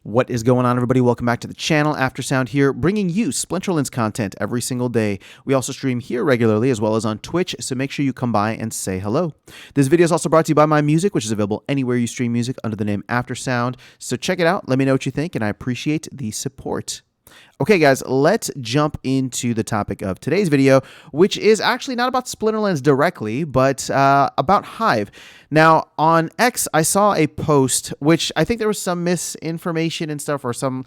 What is going on, everybody? Welcome back to the channel. Aftersound here, bringing you Splinterlands content every single day. We also stream here regularly as well as on Twitch, so make sure you come by and say hello. This video is also brought to you by my music, which is available anywhere you stream music under the name Aftersound. So check it out. Let me know what you think, and I appreciate the support. Okay, guys, let's jump into the topic of today's video, which is actually not about Splinterlands directly, but about Hive. Now, on X, I saw a post, which I think there was some misinformation and stuff, or some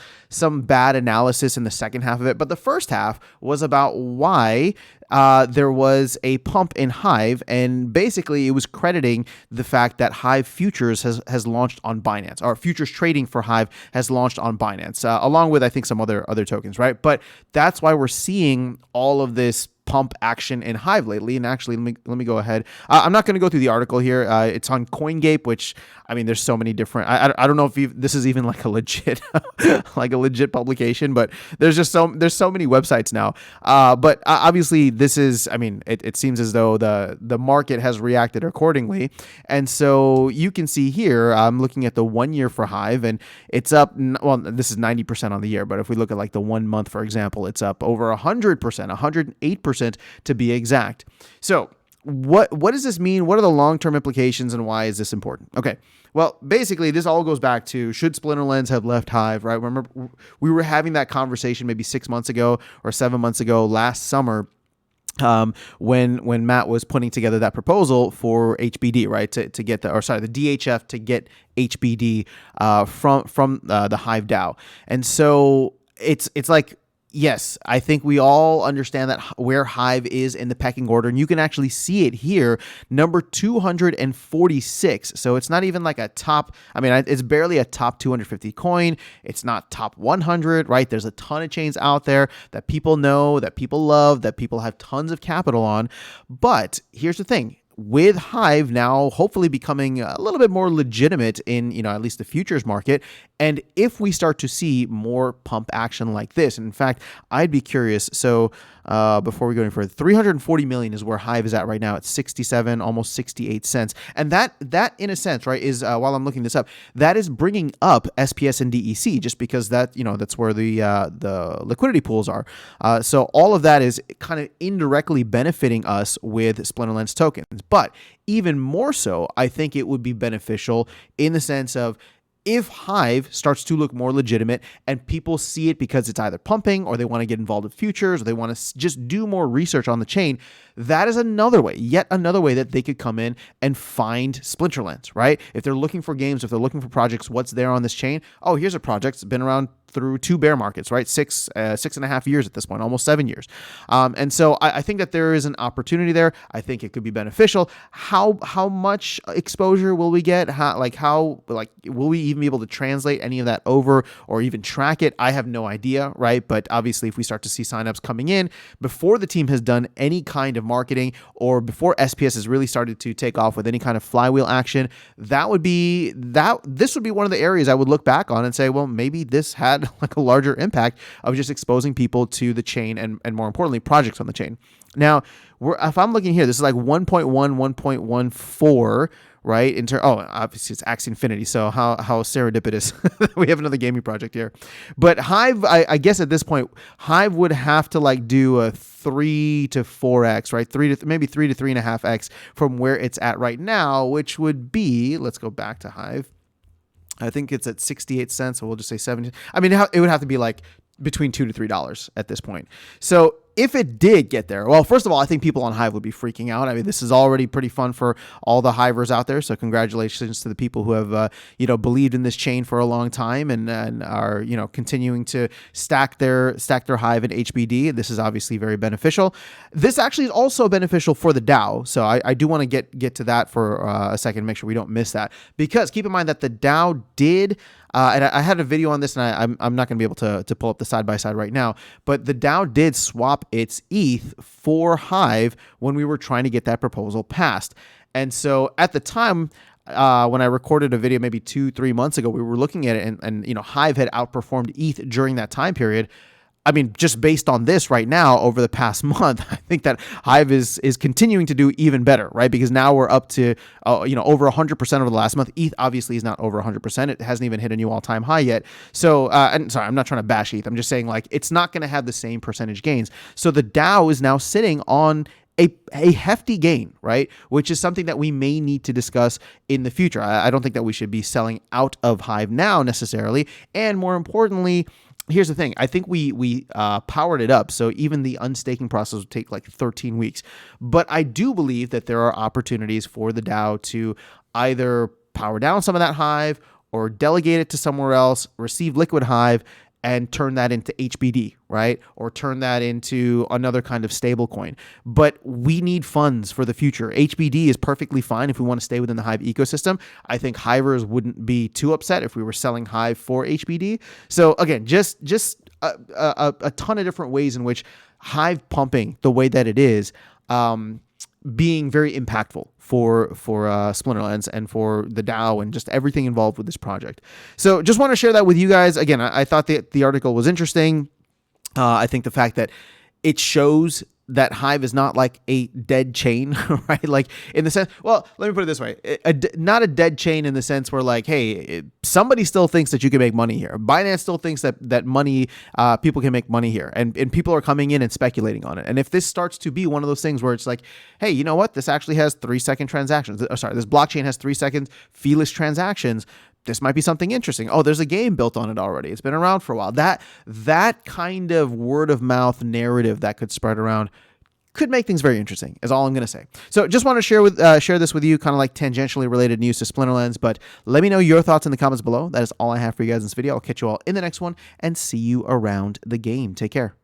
bad analysis in the second half of it, but the first half was about why there was a pump in Hive, and basically it was crediting the fact that Hive Futures has launched on Binance, or futures trading for Hive has launched on Binance, along with, I think, some other tokens, right? But that's why we're seeing all of this pump action in Hive lately. And actually, let me go ahead. I'm not going to go through the article here. It's on CoinGape, which, I mean, there's so many different. I don't know if this is even like a legit publication, but there's so many websites now. But obviously, this is. I mean, it seems as though the market has reacted accordingly, and so you can see here. I'm looking at the 1 year for Hive, and it's up. Well, this is 90% on the year, but if we look at like the 1 month, for example, it's up over 100%, 108%. To be exact. So what does this mean? What are the long-term implications, and why is this important? Okay, well, basically this all goes back to, should Splinterlands have left Hive, right? Remember, we were having that conversation maybe 6 months ago or 7 months ago last summer, when Matt was putting together that proposal for HBD, right, to get the DHF to get HBD from the Hive DAO. And so it's like, yes, I think we all understand that where Hive is in the pecking order, and you can actually see it here, number 246. So it's not even like a top, I mean, it's barely a top 250 coin. It's not top 100, right? There's a ton of chains out there that people know, that people love, that people have tons of capital on. But here's the thing. With Hive now hopefully becoming a little bit more legitimate in, at least the futures market, and if we start to see more pump action like this, and in fact, I'd be curious. So before we go any further, 340 million is where Hive is at right now. It's 67, almost 68 cents, and that in a sense, right, is while I'm looking this up, that is bringing up SPS and DEC, just because that that's where the liquidity pools are. So all of that is kind of indirectly benefiting us with Splinterlands tokens. But even more so, I think it would be beneficial in the sense of, if Hive starts to look more legitimate and people see it because it's either pumping, or they want to get involved with futures, or they want to just do more research on the chain, that is another way, yet another way that they could come in and find Splinterlands, right? If they're looking for games, if they're looking for projects, what's there on this chain? Oh, here's a project that's been around through 2 bear markets, right? 6.5 years at this point, almost 7 years. And so I think that there is an opportunity there. I think it could be beneficial. How much exposure will we get? How will we even be able to translate any of that over, or even track it? I have no idea, right? But obviously, if we start to see signups coming in before the team has done any kind of marketing, or before SPS has really started to take off with any kind of flywheel action, this would be one of the areas I would look back on and say, well, maybe this had like a larger impact of just exposing people to the chain, and more importantly, projects on the chain. Now, if I'm looking here, this is like 1.1, 1.14, right? Obviously it's Axie Infinity, so how serendipitous. We have another gaming project here. But Hive, I guess at this point, Hive would have to like do a 3 to 4x, right? Maybe 3 to 3.5x from where it's at right now, which would be, let's go back to Hive. I think it's at 68 cents, so we'll just say 70. I mean, it would have to be like between $2 to $3 at this point. So if it did get there, well, first of all, I think people on Hive would be freaking out. I mean, this is already pretty fun for all the Hivers out there. So congratulations to the people who have, believed in this chain for a long time, and are, continuing to stack their Hive in HBD. This is obviously very beneficial. This actually is also beneficial for the DAO. So I do want to get to that for a second, make sure we don't miss that, because keep in mind that the DAO did, and I had a video on this, and I'm not going to be able to pull up the side-by-side right now, but the DAO did swap its ETH for Hive when we were trying to get that proposal passed. And so at the time, when I recorded a video maybe 2-3 months ago, we were looking at it, and Hive had outperformed ETH during that time period. I mean, just based on this right now over the past month, I think that Hive is continuing to do even better, right? Because now we're up to over 100% over the last month. ETH obviously is not over 100%. It hasn't even hit a new all-time high yet. So, and sorry, I'm not trying to bash ETH. I'm just saying like it's not going to have the same percentage gains. So the DAO is now sitting on a hefty gain, right? Which is something that we may need to discuss in the future. I don't think that we should be selling out of Hive now necessarily. And more importantly, here's the thing. I think we powered it up. So even the unstaking process would take like 13 weeks. But I do believe that there are opportunities for the DAO to either power down some of that Hive or delegate it to somewhere else, receive liquid Hive, and turn that into HBD, right? Or turn that into another kind of stable coin. But we need funds for the future. HBD is perfectly fine if we want to stay within the Hive ecosystem. I think Hivers wouldn't be too upset if we were selling Hive for HBD. So again, just a ton of different ways in which Hive pumping the way that it is, being very impactful for Splinterlands and for the DAO and just everything involved with this project. So just want to share that with you guys. Again, I thought the article was interesting. I think the fact that it shows that Hive is not like a dead chain, right? Like in the sense, well, let me put it this way. Not a dead chain in the sense where like, hey, somebody still thinks that you can make money here. Binance still thinks that money, people can make money here, and people are coming in and speculating on it. And if this starts to be one of those things where it's like, hey, you know what? This actually has 3-second transactions. This blockchain has 3-second feeless transactions. This might be something interesting. Oh, there's a game built on it already. It's been around for a while. That kind of word of mouth narrative that could spread around could make things very interesting, is all I'm going to say. So just want to share this with you, kind of like tangentially related news to Splinterlands, but let me know your thoughts in the comments below. That is all I have for you guys in this video. I'll catch you all in the next one and see you around the game. Take care.